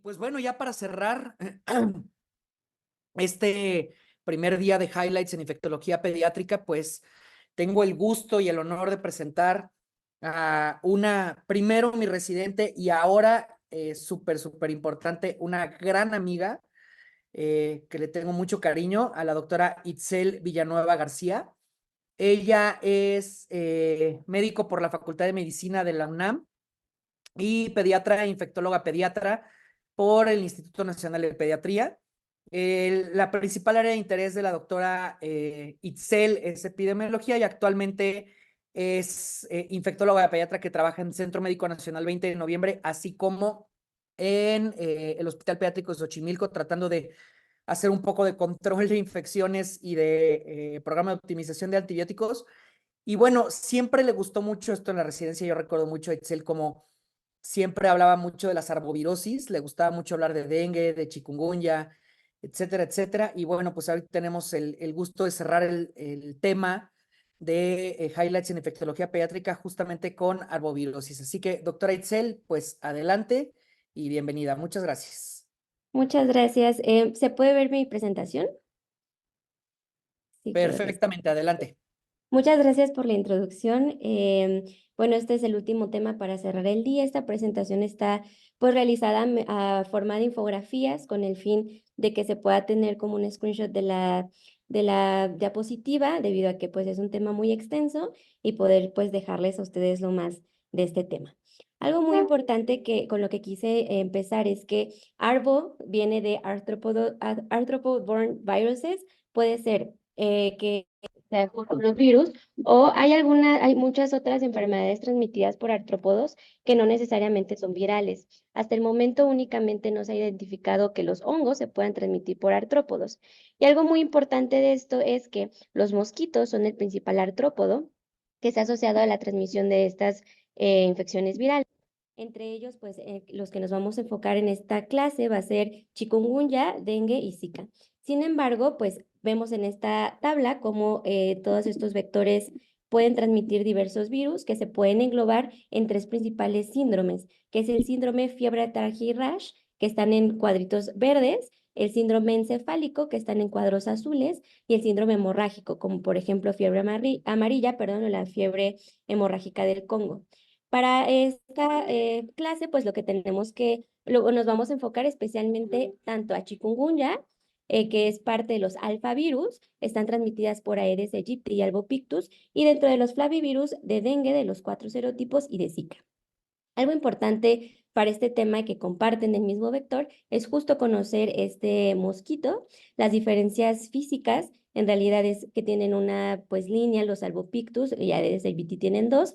Pues bueno, ya para cerrar este primer día de highlights en infectología pediátrica, pues tengo el gusto y el honor de presentar a primero mi residente y ahora súper importante, una gran amiga que le tengo mucho cariño, a la doctora Itzel Villanueva García. Ella es médico por la Facultad de Medicina de la UNAM y pediatra e infectóloga pediatra por el Instituto Nacional de Pediatría. La principal área de interés de la doctora Itzel es epidemiología y actualmente es infectóloga pediatra que trabaja en Centro Médico Nacional 20 de Noviembre, así como en el Hospital Pediátrico de Xochimilco, tratando de hacer un poco de control de infecciones y de programa de optimización de antibióticos. Y bueno, siempre le gustó mucho esto en la residencia. Yo recuerdo mucho a Itzel como siempre hablaba mucho de las arbovirosis, le gustaba mucho hablar de dengue, de chikungunya, etcétera, etcétera. Y bueno, pues ahorita tenemos el gusto de cerrar el tema de highlights en infectología pediátrica justamente con arbovirosis. Así que, doctora Itzel, pues adelante y bienvenida. Muchas gracias. Muchas gracias. ¿Se puede ver mi presentación? Sí, creo que sí. Perfectamente, adelante. Muchas gracias por la introducción. Bueno, este es el último tema para cerrar el día. Esta presentación está pues realizada a forma de infografías con el fin de que se pueda tener como un screenshot de la diapositiva, debido a que pues es un tema muy extenso y poder pues dejarles a ustedes lo más de este tema. Algo muy importante que con lo que quise empezar es que ARBO viene de Arthropod-Borne Viruses. Puede ser que sea justo los virus, o hay muchas otras enfermedades transmitidas por artrópodos que no necesariamente son virales. Hasta el momento únicamente no se ha identificado que los hongos se puedan transmitir por artrópodos. Y algo muy importante de esto es que los mosquitos son el principal artrópodo que está asociado a la transmisión de estas infecciones virales. Entre ellos, pues, los que nos vamos a enfocar en esta clase va a ser chikungunya, dengue y zika. Sin embargo, pues, vemos en esta tabla cómo todos estos vectores pueden transmitir diversos virus que se pueden englobar en tres principales síndromes, que es el síndrome fiebre atargia y rash, que están en cuadritos verdes, el síndrome encefálico, que están en cuadros azules, y el síndrome hemorrágico, como por ejemplo fiebre amarilla, perdón, o la fiebre hemorrágica del Congo. Para esta clase, pues lo que tenemos que, luego nos vamos a enfocar especialmente tanto a chikungunya, que es parte de los alfavirus, están transmitidas por Aedes aegypti y albopictus, y dentro de los flavivirus de dengue, de los 4 serotipos, y de Zika. Algo importante para este tema que comparten el mismo vector es justo conocer este mosquito. Las diferencias físicas en realidad es que tienen una pues línea, los albopictus y Aedes aegypti tienen dos.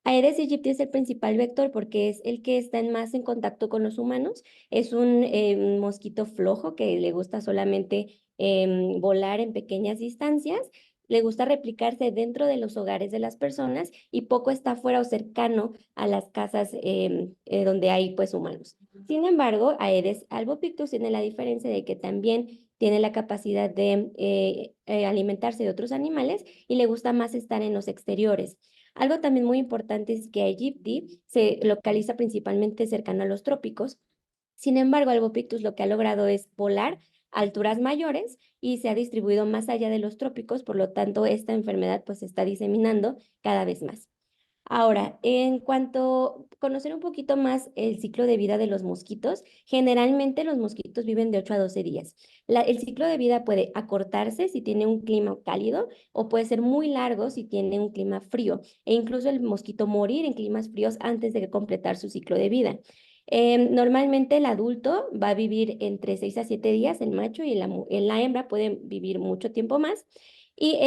Aedes aegypti es el principal vector porque es el que está más en contacto con los humanos. Es un mosquito flojo que le gusta solamente volar en pequeñas distancias, le gusta replicarse dentro de los hogares de las personas y poco está fuera o cercano a las casas donde hay pues humanos. Sin embargo, Aedes albopictus tiene la diferencia de que también tiene la capacidad de alimentarse de otros animales y le gusta más estar en los exteriores. Algo también muy importante es que Aegypti se localiza principalmente cercano a los trópicos. Sin embargo, Albopictus lo que ha logrado es volar a alturas mayores y se ha distribuido más allá de los trópicos, por lo tanto, esta enfermedad pues se está diseminando cada vez más. Ahora, en cuanto a conocer un poquito más el ciclo de vida de los mosquitos, generalmente los mosquitos viven de 8 a 12 días. El ciclo de vida puede acortarse si tiene un clima cálido o puede ser muy largo si tiene un clima frío, e incluso el mosquito morir en climas fríos antes de completar su ciclo de vida. Normalmente el adulto va a vivir entre 6 a 7 días, el macho, y la hembra puede vivir mucho tiempo más. Y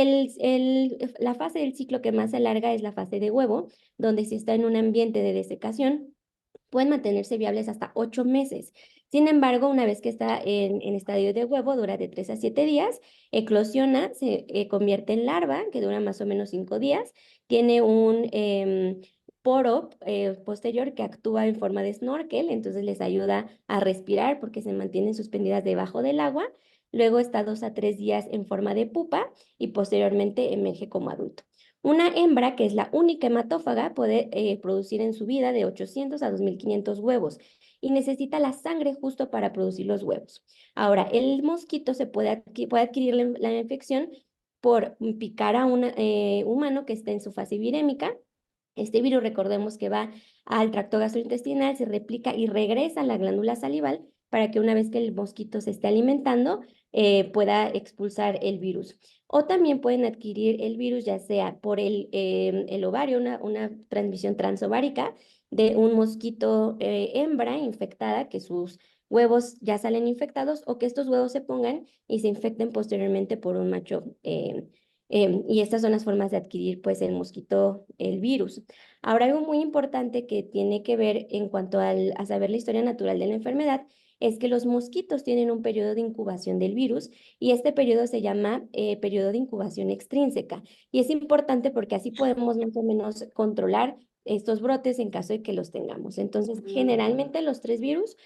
la fase del ciclo que más se alarga es la fase de huevo, donde si está en un ambiente de desecación, pueden mantenerse viables hasta 8 meses. Sin embargo, una vez que está en estadio de huevo, dura de 3 a 7 días, eclosiona, se convierte en larva, que dura más o menos 5 días, tiene un poro posterior que actúa en forma de snorkel, entonces les ayuda a respirar porque se mantienen suspendidas debajo del agua. Luego está 2 a 3 días en forma de pupa y posteriormente emerge como adulto. Una hembra, que es la única hematófaga, puede producir en su vida de 800 a 2500 huevos y necesita la sangre justo para producir los huevos. Ahora, el mosquito puede adquirir la infección por picar a un humano que esté en su fase virémica. Este virus, recordemos que va al tracto gastrointestinal, se replica y regresa a la glándula salival para que una vez que el mosquito se esté alimentando, pueda expulsar el virus. O también pueden adquirir el virus ya sea por el ovario, una transmisión transovárica de un mosquito hembra infectada, que sus huevos ya salen infectados, o que estos huevos se pongan y se infecten posteriormente por un macho. Y estas son las formas de adquirir pues el mosquito, el virus. Ahora, algo muy importante que tiene que ver en cuanto a saber la historia natural de la enfermedad es que los mosquitos tienen un periodo de incubación del virus y este periodo se llama periodo de incubación extrínseca. Y es importante porque así podemos más o menos controlar estos brotes en caso de que los tengamos. Entonces, generalmente los 3 virus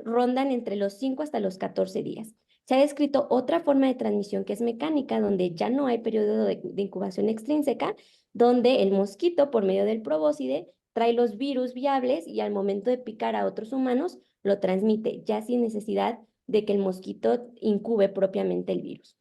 rondan entre los 5 hasta los 14 días. Se ha descrito otra forma de transmisión que es mecánica, donde ya no hay periodo de incubación extrínseca, donde el mosquito, por medio del probóscide, trae los virus viables y al momento de picar a otros humanos, lo transmite, ya sin necesidad de que el mosquito incube propiamente el virus.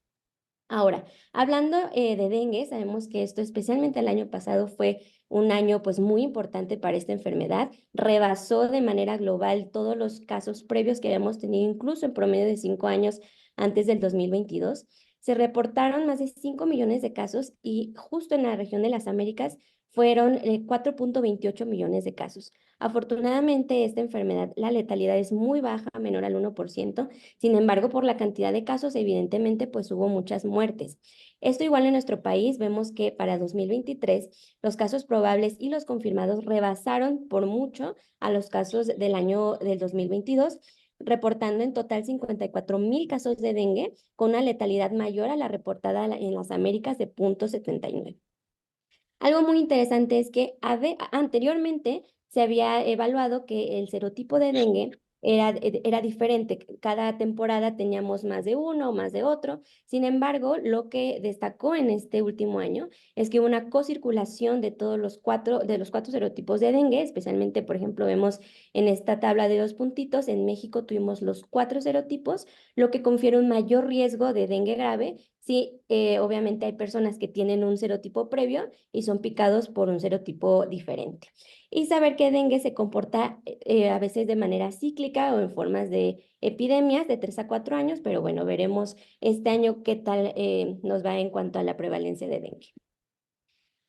Ahora, hablando de dengue, sabemos que esto, especialmente el año pasado, fue un año pues muy importante para esta enfermedad. Rebasó de manera global todos los casos previos que habíamos tenido, incluso en promedio de 5 años antes del 2022. Se reportaron más de 5 millones de casos y justo en la región de las Américas fueron 4.28 millones de casos. Afortunadamente, esta enfermedad, la letalidad es muy baja, menor al 1%. Sin embargo, por la cantidad de casos, evidentemente, pues hubo muchas muertes. Esto igual en nuestro país, vemos que para 2023 los casos probables y los confirmados rebasaron por mucho a los casos del año del 2022, reportando en total 54,000 casos de dengue, con una letalidad mayor a la reportada en las Américas de 0.79. Algo muy interesante es que anteriormente se había evaluado que el serotipo de dengue era diferente. Cada temporada teníamos más de uno o más de otro. Sin embargo, lo que destacó en este último año es que hubo una cocirculación de los cuatro serotipos de dengue, especialmente, por ejemplo, vemos en esta tabla de 2 puntitos, en México tuvimos los 4 serotipos, lo que confiere un mayor riesgo de dengue grave. Sí, obviamente hay personas que tienen un serotipo previo y son picados por un serotipo diferente. Y saber que dengue se comporta a veces de manera cíclica o en formas de epidemias de 3 a 4 años, pero bueno, veremos este año qué tal nos va en cuanto a la prevalencia de dengue.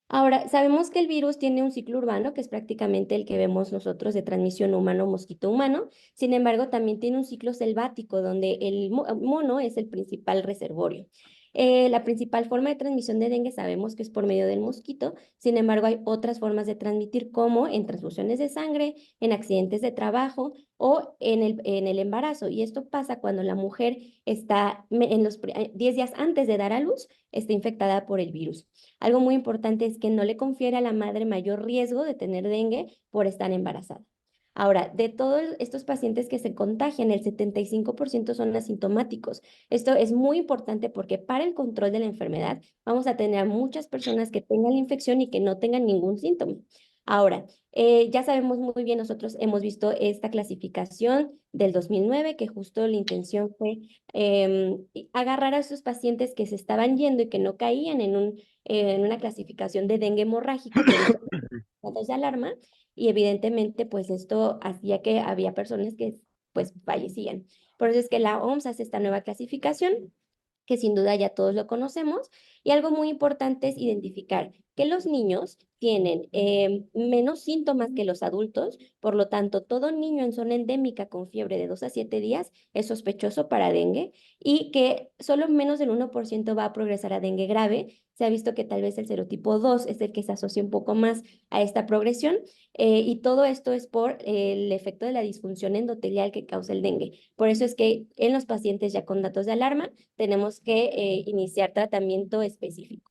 Ahora, sabemos que el virus tiene un ciclo urbano, que es prácticamente el que vemos nosotros de transmisión humano-mosquito humano. Sin embargo, también tiene un ciclo selvático, donde el mono es el principal reservorio. La principal forma de transmisión de dengue sabemos que es por medio del mosquito. Sin embargo, hay otras formas de transmitir, como en transfusiones de sangre, en accidentes de trabajo o en el embarazo. Y esto pasa cuando la mujer está en los 10 días antes de dar a luz, está infectada por el virus. Algo muy importante es que no le confiere a la madre mayor riesgo de tener dengue por estar embarazada. Ahora, de todos estos pacientes que se contagian, el 75% son asintomáticos. Esto es muy importante porque para el control de la enfermedad vamos a tener a muchas personas que tengan la infección y que no tengan ningún síntoma. Ahora, ya sabemos muy bien, nosotros hemos visto esta clasificación del 2009, que justo la intención fue agarrar a esos pacientes que se estaban yendo y que no caían en una clasificación de dengue hemorrágico, por eso datos de alarma, y evidentemente pues esto hacía que había personas que pues fallecían. Por eso es que la OMS hace esta nueva clasificación, que sin duda ya todos lo conocemos, y algo muy importante es identificar que los niños tienen menos síntomas que los adultos. Por lo tanto, todo niño en zona endémica con fiebre de 2 a 7 días es sospechoso para dengue, y que solo menos del 1% va a progresar a dengue grave. Se ha visto que tal vez el serotipo 2 es el que se asocia un poco más a esta progresión, y todo esto es por el efecto de la disfunción endotelial que causa el dengue. Por eso es que en los pacientes ya con datos de alarma tenemos que iniciar tratamiento específico.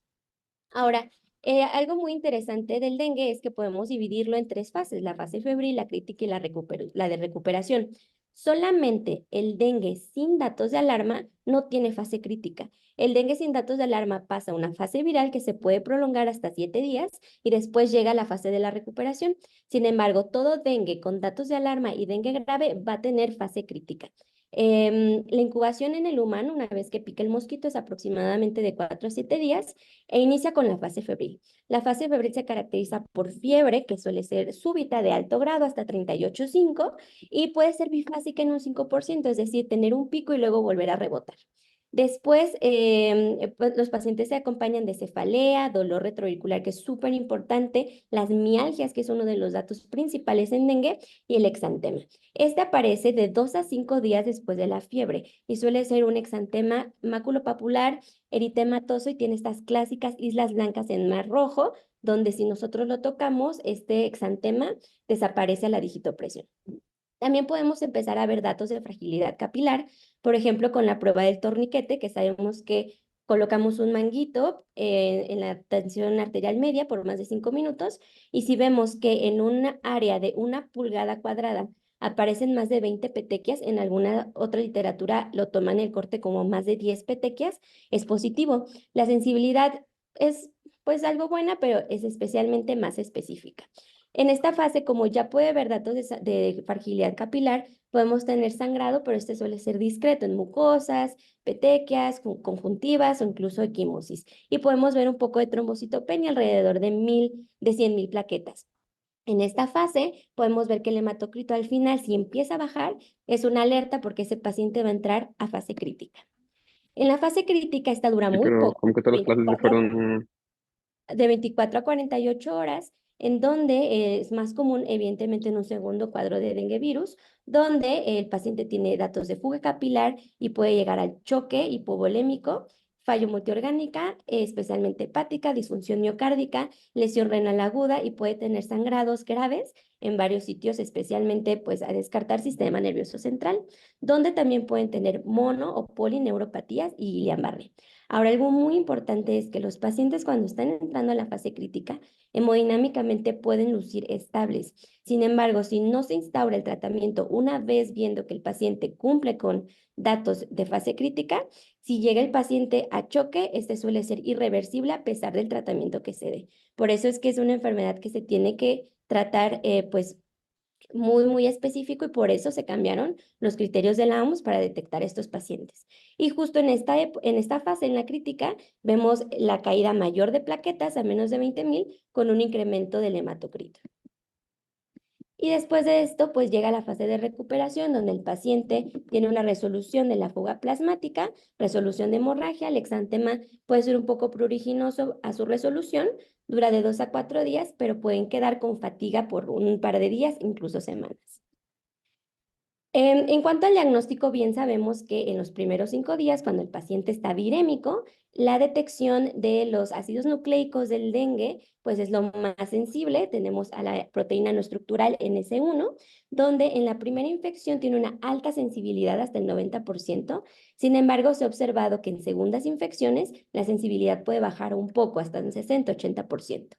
Ahora, algo muy interesante del dengue es que podemos dividirlo en 3 fases: la fase febril, la crítica y la de recuperación. Solamente el dengue sin datos de alarma no tiene fase crítica. El dengue sin datos de alarma pasa a una fase viral que se puede prolongar hasta 7 días y después llega a la fase de la recuperación. Sin embargo, todo dengue con datos de alarma y dengue grave va a tener fase crítica. La incubación en el humano, una vez que pica el mosquito, es aproximadamente de 4 a 7 días e inicia con la fase febril. La fase febril se caracteriza por fiebre, que suele ser súbita de alto grado hasta 38,5, y puede ser bifásica en un 5%, es decir, tener un pico y luego volver a rebotar. Después, pues, los pacientes se acompañan de cefalea, dolor retroauricular, que es súper importante, las mialgias, que es uno de los datos principales en dengue, y el exantema. Este aparece de 2 a 5 días después de la fiebre y suele ser un exantema maculopapular, eritematoso, y tiene estas clásicas islas blancas en mar rojo, donde si nosotros lo tocamos, este exantema desaparece a la digitopresión. También podemos empezar a ver datos de fragilidad capilar, por ejemplo, con la prueba del torniquete, que sabemos que colocamos un manguito en la tensión arterial media por más de 5 minutos, y si vemos que en un área de 1 pulgada cuadrada aparecen más de 20 petequias, en alguna otra literatura lo toman el corte como más de 10 petequias, es positivo. La sensibilidad es pues algo buena, pero es especialmente más específica. En esta fase, como ya puede haber datos de fragilidad capilar, podemos tener sangrado, pero este suele ser discreto en mucosas, petequias, conjuntivas o incluso equimosis. Y podemos ver un poco de trombocitopenia alrededor de 100,000 plaquetas. En esta fase podemos ver que el hematocrito al final, si empieza a bajar, es una alerta porque ese paciente va a entrar a fase crítica. En la fase crítica esta dura Sí, muy pero poco, como que todas las clases de 24 a 48 horas, en donde es más común, evidentemente, en un segundo cuadro de dengue virus, donde el paciente tiene datos de fuga capilar y puede llegar al choque hipovolémico, fallo multiorgánica, especialmente hepática, disfunción miocárdica, lesión renal aguda, y puede tener sangrados graves en varios sitios, especialmente pues a descartar sistema nervioso central, donde también pueden tener mono o polineuropatías y Guillain-Barré. Ahora, algo muy importante es que los pacientes, cuando están entrando a la fase crítica, hemodinámicamente pueden lucir estables. Sin embargo, si no se instaura el tratamiento una vez viendo que el paciente cumple con datos de fase crítica, si llega el paciente a choque, este suele ser irreversible a pesar del tratamiento que se dé. Por eso es que es una enfermedad que se tiene que tratar, pues, muy específico, y por eso se cambiaron los criterios de la OMS para detectar estos pacientes. Y justo en esta fase, en la crítica, vemos la caída mayor de plaquetas a menos de 20,000 con un incremento del hematocrito. Y después de esto, pues llega la fase de recuperación, donde el paciente tiene una resolución de la fuga plasmática, resolución de hemorragia, el exantema puede ser un poco pruriginoso a su resolución, dura de 2 a 4 días, pero pueden quedar con fatiga por un par de días, incluso semanas. En cuanto al diagnóstico, bien sabemos que en los primeros 5 días, cuando el paciente está virémico, la detección de los ácidos nucleicos del dengue, pues es lo más sensible. Tenemos a la proteína no estructural NS1, donde en la primera infección tiene una alta sensibilidad hasta el 90%. Sin embargo, se ha observado que en segundas infecciones la sensibilidad puede bajar un poco, hasta un 60-80%.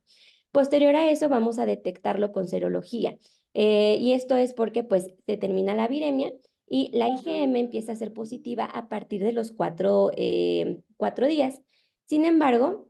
Posterior a eso, vamos a detectarlo con serología. Y esto es porque pues se termina la viremia y la IgM empieza a ser positiva a partir de los 4 días. Sin embargo,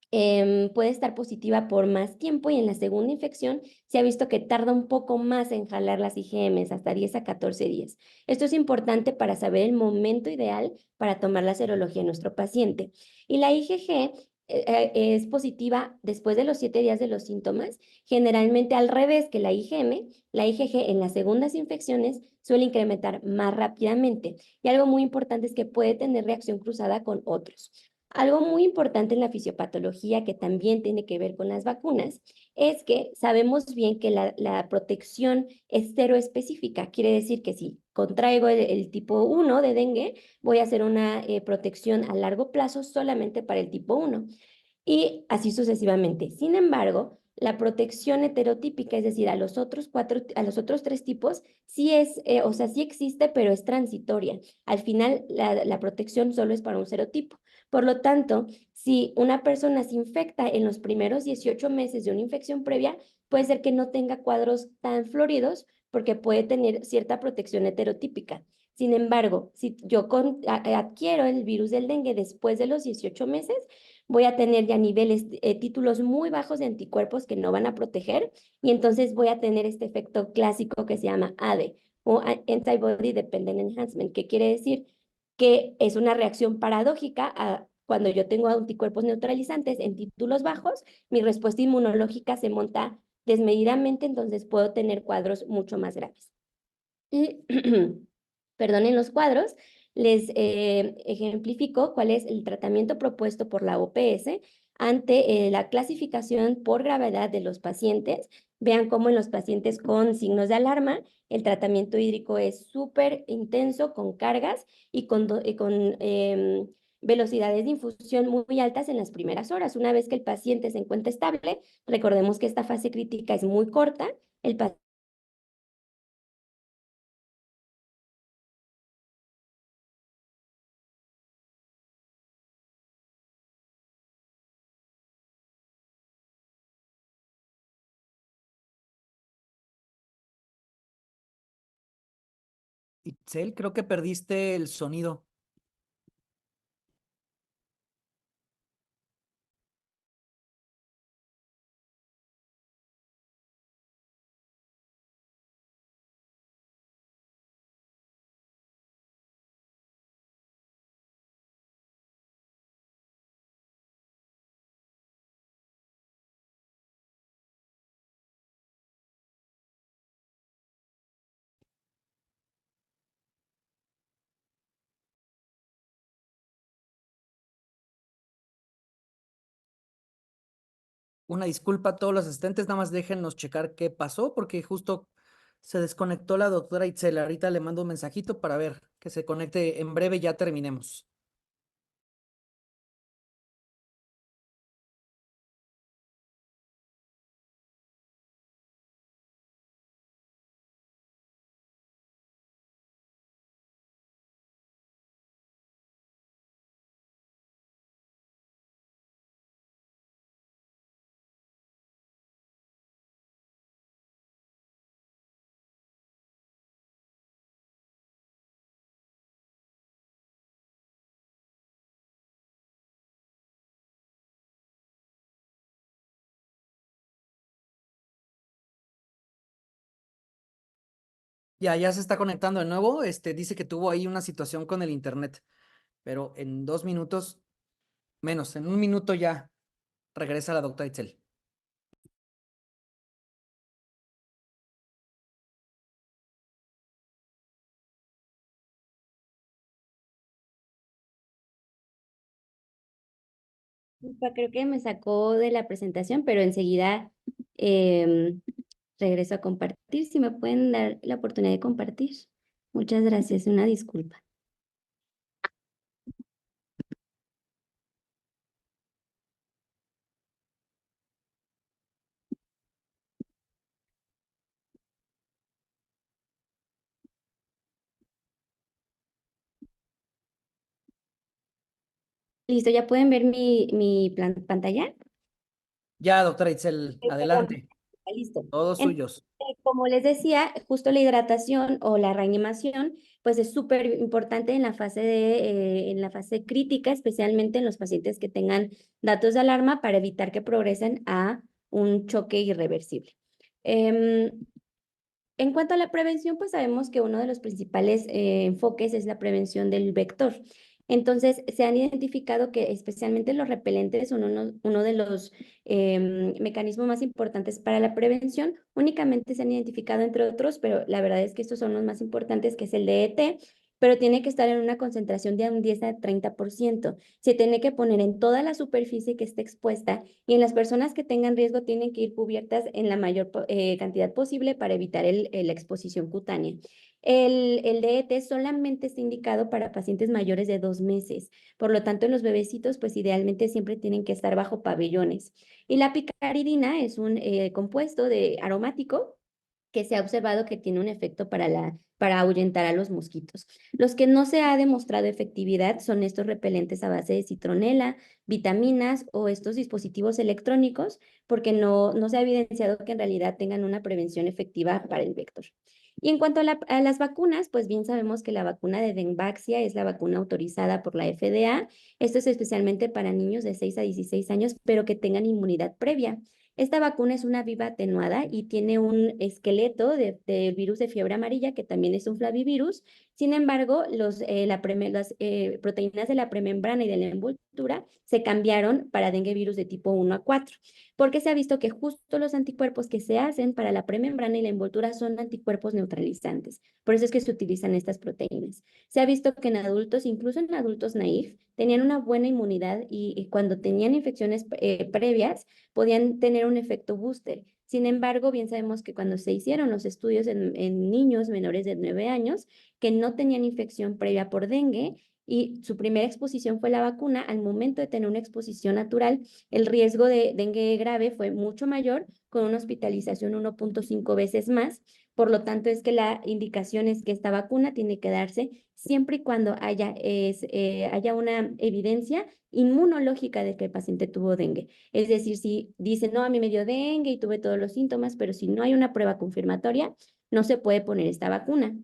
puede estar positiva por más tiempo, y en la segunda infección se ha visto que tarda un poco más en jalar las IgMs, hasta 10 a 14 días. Esto es importante para saber el momento ideal para tomar la serología en nuestro paciente. Y la IgG es positiva después de los 7 días de los síntomas, generalmente al revés que la IgM. La IgG en las segundas infecciones suele incrementar más rápidamente, y algo muy importante es que puede tener reacción cruzada con otros. Algo muy importante en la fisiopatología, que también tiene que ver con las vacunas, es que sabemos bien que la protección es cero específica. Quiere decir que si contraigo el tipo 1 de dengue, voy a hacer una protección a largo plazo solamente para el tipo 1, y así sucesivamente. Sin embargo, la protección heterotípica, es decir, a los otros 3 tipos, sí es, o sea, sí existe, pero es transitoria. Al final, la protección solo es para un serotipo. Por lo tanto, si una persona se infecta en los primeros 18 meses de una infección previa, puede ser que no tenga cuadros tan floridos porque puede tener cierta protección heterotípica. Sin embargo, si yo adquiero el virus del dengue después de los 18 meses, voy a tener ya niveles, títulos muy bajos de anticuerpos que no van a proteger, y entonces voy a tener este efecto clásico que se llama ADE, o Antibody Dependent Enhancement, que quiere decir que es una reacción paradójica a cuando yo tengo anticuerpos neutralizantes en títulos bajos, mi respuesta inmunológica se monta desmedidamente, entonces puedo tener cuadros mucho más graves. Y, perdón, en los cuadros les ejemplifico cuál es el tratamiento propuesto por la OPS ante la clasificación por gravedad de los pacientes. Vean cómo en los pacientes con signos de alarma, el tratamiento hídrico es súper intenso, con cargas y con velocidades de infusión muy altas en las primeras horas. Una vez que el paciente se encuentra estable, recordemos que esta fase crítica es muy corta, el paciente Itzel, creo que perdiste el sonido. Una disculpa a todos los asistentes, nada más déjennos checar qué pasó, porque justo se desconectó la doctora Itzel. Ahorita le mando un mensajito para ver que se conecte en breve, ya terminemos. Ya se está conectando de nuevo. Dice que tuvo ahí una situación con el internet, pero en 2 minutos, menos, en 1 minuto ya regresa la doctora Itzel. creo que me sacó de la presentación, pero enseguida regreso a compartir. Si me pueden dar la oportunidad de compartir. Muchas gracias, una disculpa. Listo, ¿ya pueden ver mi pantalla? Ya, doctora Itzel, Perdón, adelante. listo. Todos suyos. Como les decía, justo la hidratación o la reanimación, pues es súper importante en la fase en la fase crítica, especialmente en los pacientes que tengan datos de alarma para evitar que progresen a un choque irreversible. Em, en cuanto a la prevención, pues sabemos que uno de los principales enfoques es la prevención del vector. Entonces, se han identificado que especialmente los repelentes son uno de los mecanismos más importantes para la prevención. Únicamente se han identificado entre otros, pero la verdad es que estos son los más importantes, que es el DET, pero tiene que estar en una concentración de un 10 a 30%. Se tiene que poner en toda la superficie que esté expuesta, y en las personas que tengan riesgo tienen que ir cubiertas en la mayor cantidad posible para evitar la exposición cutánea. El DET solamente está indicado para pacientes mayores de 2 meses. Por lo tanto, en los bebecitos, pues idealmente siempre tienen que estar bajo pabellones. Y la picaridina es un compuesto aromático que se ha observado que tiene un efecto para ahuyentar a los mosquitos. Los que no se ha demostrado efectividad son estos repelentes a base de citronela, vitaminas o estos dispositivos electrónicos, porque no se ha evidenciado que en realidad tengan una prevención efectiva para el vector. Y en cuanto a las vacunas, pues bien sabemos que la vacuna de Dengvaxia es la vacuna autorizada por la FDA. Esto es especialmente para niños de 6 a 16 años, pero que tengan inmunidad previa. Esta vacuna es una viva atenuada y tiene un esqueleto de virus de fiebre amarilla, que también es un flavivirus. Sin embargo, las proteínas de la premembrana y de la envoltura se cambiaron para dengue virus de tipo 1 a 4, porque se ha visto que justo los anticuerpos que se hacen para la premembrana y la envoltura son anticuerpos neutralizantes. Por eso es que se utilizan estas proteínas. Se ha visto que en adultos, incluso en adultos naif, tenían una buena inmunidad y cuando tenían infecciones previas, podían tener un efecto booster. Sin embargo, bien sabemos que cuando se hicieron los estudios en niños menores de 9 años que no tenían infección previa por dengue y su primera exposición fue la vacuna, al momento de tener una exposición natural, el riesgo de dengue grave fue mucho mayor, con una hospitalización 1.5 veces más. Por lo tanto, es que la indicación es que esta vacuna tiene que darse siempre y cuando haya una evidencia inmunológica de que el paciente tuvo dengue. Es decir, si dice, no, a mí me dio dengue y tuve todos los síntomas, pero si no hay una prueba confirmatoria, no se puede poner esta vacuna.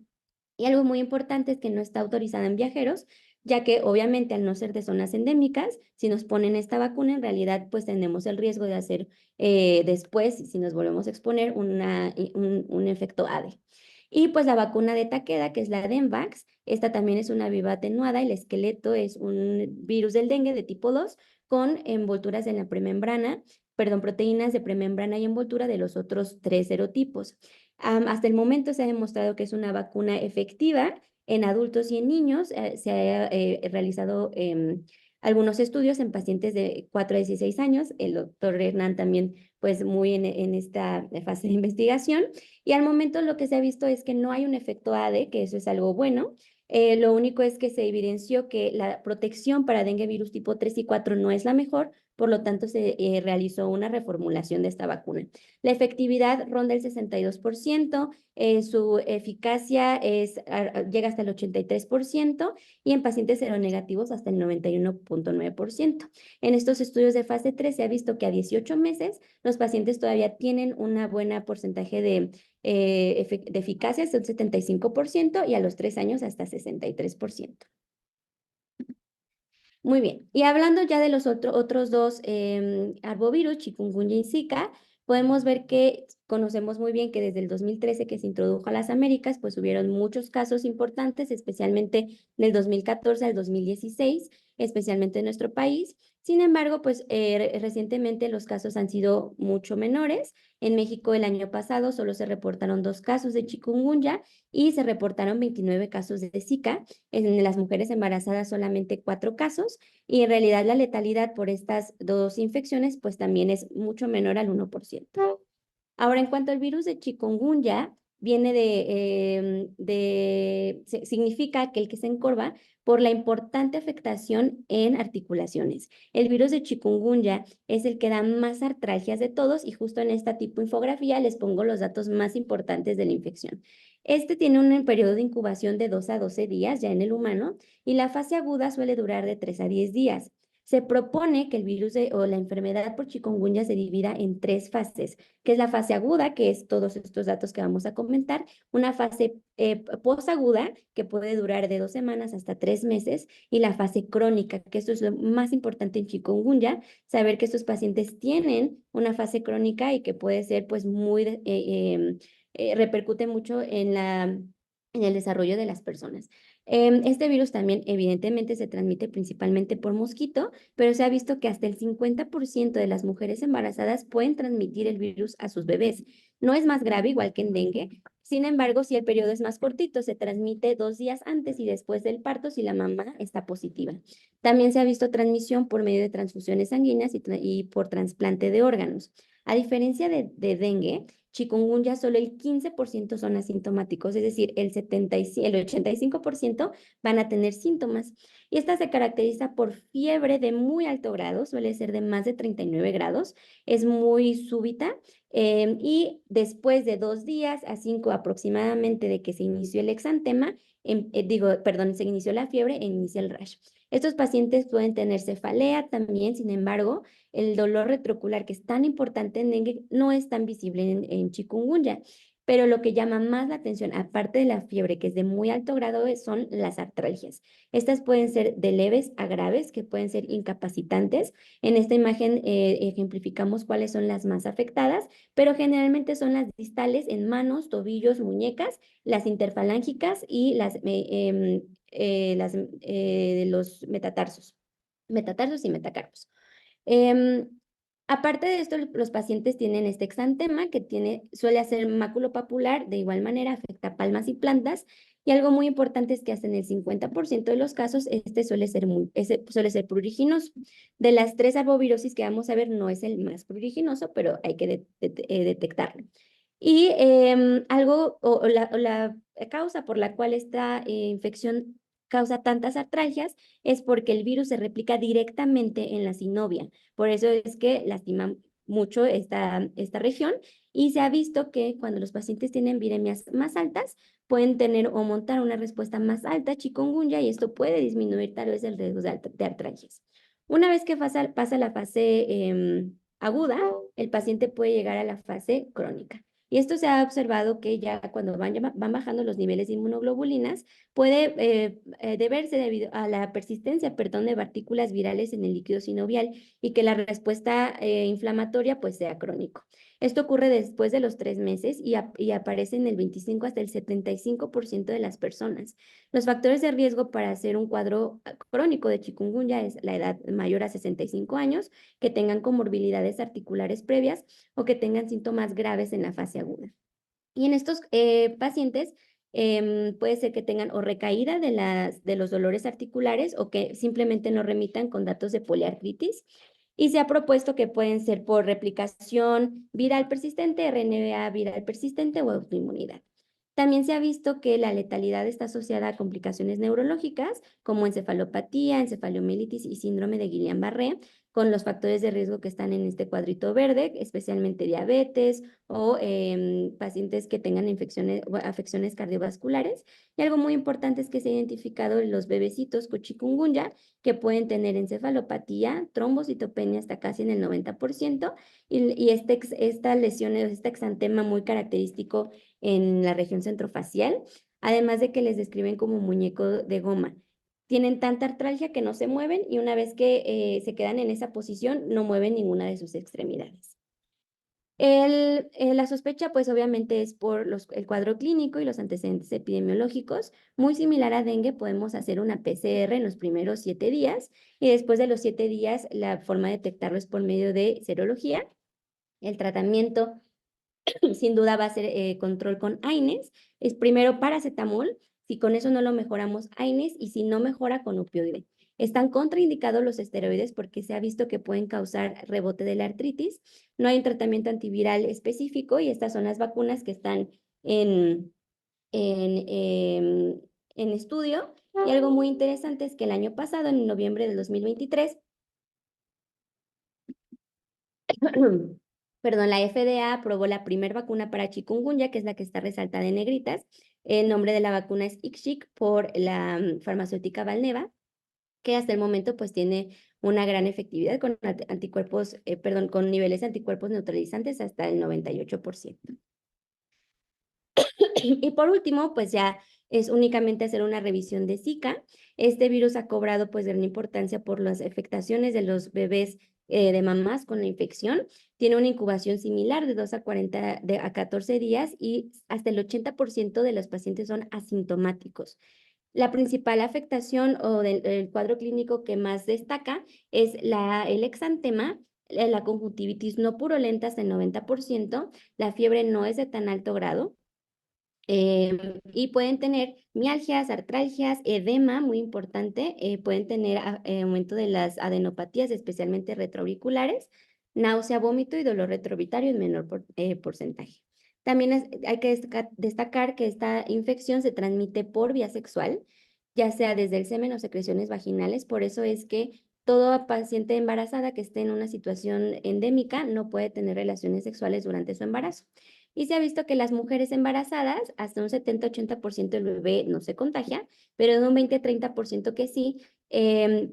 Y algo muy importante es que no está autorizada en viajeros, ya que obviamente al no ser de zonas endémicas, si nos ponen esta vacuna, en realidad pues tenemos el riesgo de hacer después, si nos volvemos a exponer, un efecto ADE. Y pues la vacuna de Takeda, que es la Denvax, esta también es una viva atenuada, el esqueleto es un virus del dengue de tipo 2 con envolturas en la premembrana, perdón, proteínas de premembrana y envoltura de los otros 3 serotipos. Hasta el momento se ha demostrado que es una vacuna efectiva en adultos y en niños. Se ha realizado algunos estudios en pacientes de 4 a 16 años. El doctor Hernán también, pues muy en esta fase de investigación. Y al momento lo que se ha visto es que no hay un efecto ADE, que eso es algo bueno. Lo único es que se evidenció que la protección para dengue virus tipo 3 y 4 no es la mejor, por lo tanto se realizó una reformulación de esta vacuna. La efectividad ronda el 62%, su eficacia llega hasta el 83% y en pacientes seronegativos hasta el 91.9%. En estos estudios de fase 3 se ha visto que a 18 meses los pacientes todavía tienen una buena porcentaje de eficacia, hasta un 75%, y a los 3 años hasta 63%. Muy bien. Y hablando ya de los otros dos arbovirus, chikungunya y Zika, podemos ver que conocemos muy bien que desde el 2013 que se introdujo a las Américas, pues hubieron muchos casos importantes, especialmente del 2014 al 2016, especialmente en nuestro país. Sin embargo, pues recientemente los casos han sido mucho menores. En México el año pasado solo se reportaron 2 casos de chikungunya y se reportaron 29 casos de Zika. En las mujeres embarazadas solamente 4 casos y en realidad la letalidad por estas dos infecciones pues también es mucho menor al 1%. Ahora, en cuanto al virus de chikungunya, viene significa aquel que se encorva por la importante afectación en articulaciones. El virus de chikungunya es el que da más artralgias de todos y justo en esta tipo de infografía les pongo los datos más importantes de la infección. Este tiene un periodo de incubación de 2 a 12 días ya en el humano y la fase aguda suele durar de 3 a 10 días. Se propone que el virus o la enfermedad por chikungunya se divida en 3 fases, que es la fase aguda, que es todos estos datos que vamos a comentar, una fase posaguda, que puede durar de 2 semanas hasta 3 meses, y la fase crónica, que esto es lo más importante en chikungunya, saber que estos pacientes tienen una fase crónica y que puede ser pues repercute mucho en el desarrollo de las personas. Este virus también evidentemente se transmite principalmente por mosquito, pero se ha visto que hasta el 50% de las mujeres embarazadas pueden transmitir el virus a sus bebés. No es más grave, igual que en dengue. Sin embargo, si el periodo es más cortito, se transmite 2 días antes y después del parto si la mamá está positiva. También se ha visto transmisión por medio de transfusiones sanguíneas y por trasplante de órganos. A diferencia de dengue, chikungunya solo el 15% son asintomáticos, es decir, el 85% van a tener síntomas. Y esta se caracteriza por fiebre de muy alto grado, suele ser de más de 39 grados, es muy súbita y después de 2 días a 5 aproximadamente de que se inició el exantema, se inició la fiebre e inicia el rash. Estos pacientes pueden tener cefalea también, sin embargo, el dolor retroocular, que es tan importante en dengue, no es tan visible en chikungunya. pero lo que llama más la atención, aparte de la fiebre, que es de muy alto grado, son las artralgias. Estas pueden ser de leves a graves, que pueden ser incapacitantes. En esta imagen ejemplificamos cuáles son las más afectadas, pero generalmente son las distales en manos, tobillos, muñecas, las interfalángicas y los metatarsos y metacarpos. Aparte de esto, los pacientes tienen este exantema que suele hacer maculopapular, de igual manera afecta palmas y plantas, y algo muy importante es que hasta en el 50% de los casos este suele ser pruriginoso. De las 3 arbovirosis que vamos a ver, no es el más pruriginoso, pero hay que detectarlo. Y la causa por la cual esta infección causa tantas artralgias es porque el virus se replica directamente en la synovia. Por eso es que lastima mucho esta región, y se ha visto que cuando los pacientes tienen viremias más altas, pueden tener o montar una respuesta más alta a chikungunya, y esto puede disminuir tal vez el riesgo de artralgias. Una vez que pasa la fase aguda, el paciente puede llegar a la fase crónica. Y esto se ha observado que ya cuando van bajando los niveles de inmunoglobulinas, puede deberse debido a la persistencia, perdón, de partículas virales en el líquido sinovial, y que la respuesta inflamatoria pues sea crónico. Esto ocurre después de los 3 meses y aparece en el 25 hasta el 75% de las personas. Los factores de riesgo para hacer un cuadro crónico de chikungunya es la edad mayor a 65 años, que tengan comorbilidades articulares previas o que tengan síntomas graves en la fase aguda. Y en estos pacientes puede ser que tengan o recaída de los dolores articulares, o que simplemente no remitan con datos de poliartritis. Y se ha propuesto que pueden ser por replicación viral persistente, RNA viral persistente o autoinmunidad. También se ha visto que la letalidad está asociada a complicaciones neurológicas como encefalopatía, encefalomielitis y síndrome de Guillain-Barré, con los factores de riesgo que están en este cuadrito verde, especialmente diabetes o pacientes que tengan afecciones cardiovasculares. Y algo muy importante es que se ha identificado los bebecitos con chikungunya que pueden tener encefalopatía, trombocitopenia hasta casi en el 90%, y esta lesión, este exantema muy característico en la región centrofacial, además de que les describen como muñeco de goma. Tienen tanta artralgia que no se mueven, y una vez que se quedan en esa posición, no mueven ninguna de sus extremidades. La sospecha, pues obviamente es por el cuadro clínico y los antecedentes epidemiológicos. Muy similar a dengue, podemos hacer una PCR en los primeros 7 días, y después de los 7 días, la forma de detectarlo es por medio de serología. El tratamiento sin duda va a ser control con AINES. Es primero paracetamol, si con eso no lo mejoramos, AINES, y si no mejora, con opioide. Están contraindicados los esteroides porque se ha visto que pueden causar rebote de la artritis. No hay un tratamiento antiviral específico, y estas son las vacunas que están en, en, en estudio. Y algo muy interesante es que el año pasado, en noviembre del 2023, perdón, la FDA aprobó la primera vacuna para chikungunya, que es la que está resaltada en negritas. El nombre de la vacuna es IXCHIQ, por la farmacéutica Valneva, que hasta el momento pues tiene una gran efectividad con anticuerpos, con niveles de anticuerpos neutralizantes hasta el 98%. Y por último, pues ya es únicamente hacer una revisión de Zika. Este virus ha cobrado pues gran importancia por las afectaciones de los bebés de mamás con la infección. Tiene una incubación similar de 2 a 14 días, y hasta el 80% de los pacientes son asintomáticos. La principal afectación o del cuadro clínico que más destaca es el exantema, la conjuntivitis no purulenta hasta el 90%, la fiebre no es de tan alto grado, y pueden tener mialgias, artralgias, edema, muy importante, pueden tener aumento de las adenopatías, especialmente retroauriculares, náusea, vómito y dolor retroorbital en menor porcentaje. También hay que destacar que esta infección se transmite por vía sexual, ya sea desde el semen o secreciones vaginales. Por eso es que toda paciente embarazada que esté en una situación endémica no puede tener relaciones sexuales durante su embarazo. y se ha visto que las mujeres embarazadas, hasta un 70-80% del bebé no se contagia, pero de un 20-30% que sí,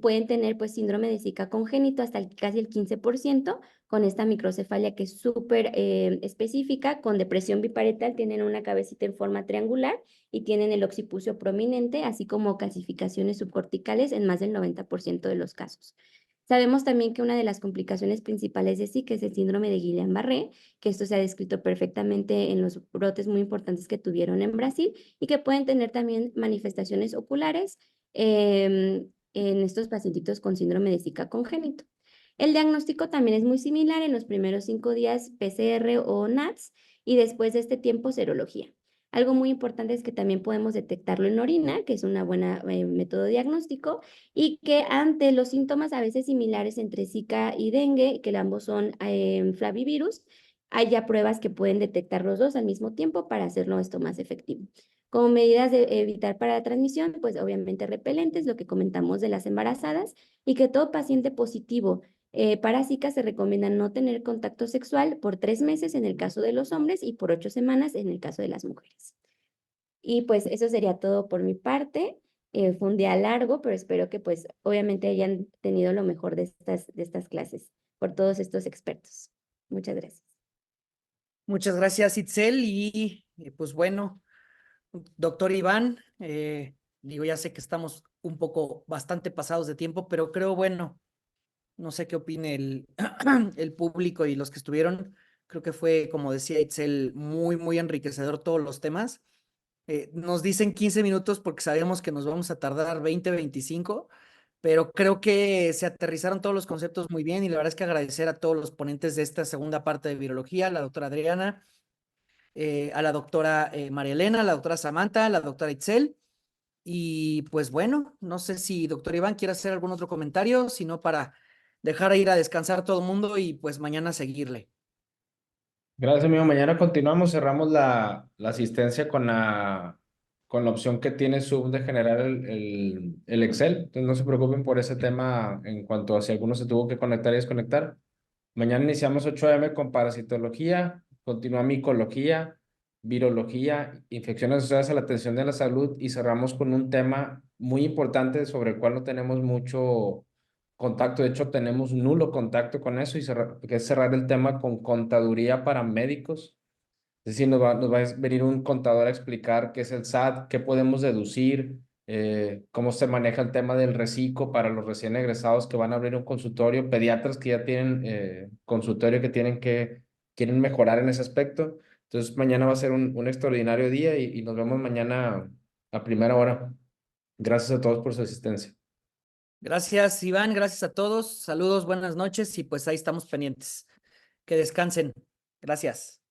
pueden tener pues síndrome de Zika congénito hasta casi el 15% con esta microcefalia que es súper específica, con depresión biparietal, tienen una cabecita en forma triangular y tienen el occipucio prominente, así como calcificaciones subcorticales en más del 90% de los casos. Sabemos también que una de las complicaciones principales de Zika es el síndrome de Guillain-Barré, que esto se ha descrito perfectamente en los brotes muy importantes que tuvieron en Brasil y que pueden tener también manifestaciones oculares en estos pacientitos con síndrome de Zika congénito. El diagnóstico también es muy similar en los primeros 5 días PCR o NATS y después de este tiempo serología. Algo muy importante es que también podemos detectarlo en orina, que es una buena método diagnóstico, y que ante los síntomas a veces similares entre Zika y dengue, que ambos son flavivirus, hay ya pruebas que pueden detectar los dos al mismo tiempo para hacerlo esto más efectivo. Como medidas de evitar para la transmisión, pues obviamente repelentes, lo que comentamos de las embarazadas, y que todo paciente positivo para Zika se recomienda no tener contacto sexual por 3 meses en el caso de los hombres y por 8 semanas en el caso de las mujeres. Y pues eso sería todo por mi parte. Fue un día largo, pero espero que pues obviamente hayan tenido lo mejor de estas clases por todos estos expertos. Muchas gracias. Muchas gracias, Itzel. Y pues bueno, doctor Iván, digo, ya sé que estamos un poco bastante pasados de tiempo, pero creo, bueno, no sé qué opine el público y los que estuvieron. Creo que fue, como decía Itzel, muy, muy enriquecedor todos los temas. Nos dicen 15 minutos porque sabíamos que nos vamos a tardar 20, 25, pero creo que se aterrizaron todos los conceptos muy bien y la verdad es que agradecer a todos los ponentes de esta segunda parte de virología, a la doctora Adriana, a la doctora María Elena, a la doctora Samantha, a la doctora Itzel. Y pues bueno, no sé si doctor Iván quiere hacer algún otro comentario, sino para dejar ir a descansar todo el mundo y pues mañana seguirle. Gracias, amigo. Mañana continuamos, cerramos la asistencia con la opción que tiene Zoom de generar el Excel. Entonces no se preocupen por ese tema en cuanto a si alguno se tuvo que conectar y desconectar. Mañana iniciamos 8 a.m. con parasitología, continúa micología, virología, infecciones asociadas a la atención de la salud y cerramos con un tema muy importante sobre el cual no tenemos mucho contacto. De hecho, tenemos nulo contacto con eso que es cerrar el tema con contaduría para médicos. Es decir, nos va a venir un contador a explicar qué es el SAT, qué podemos deducir, cómo se maneja el tema del reciclo para los recién egresados que van a abrir un consultorio, pediatras que ya tienen consultorio quieren mejorar en ese aspecto. Entonces, mañana va a ser un extraordinario día y nos vemos mañana a primera hora. Gracias a todos por su asistencia. Gracias, Iván, gracias a todos. Saludos, buenas noches y pues ahí estamos pendientes. Que descansen. Gracias.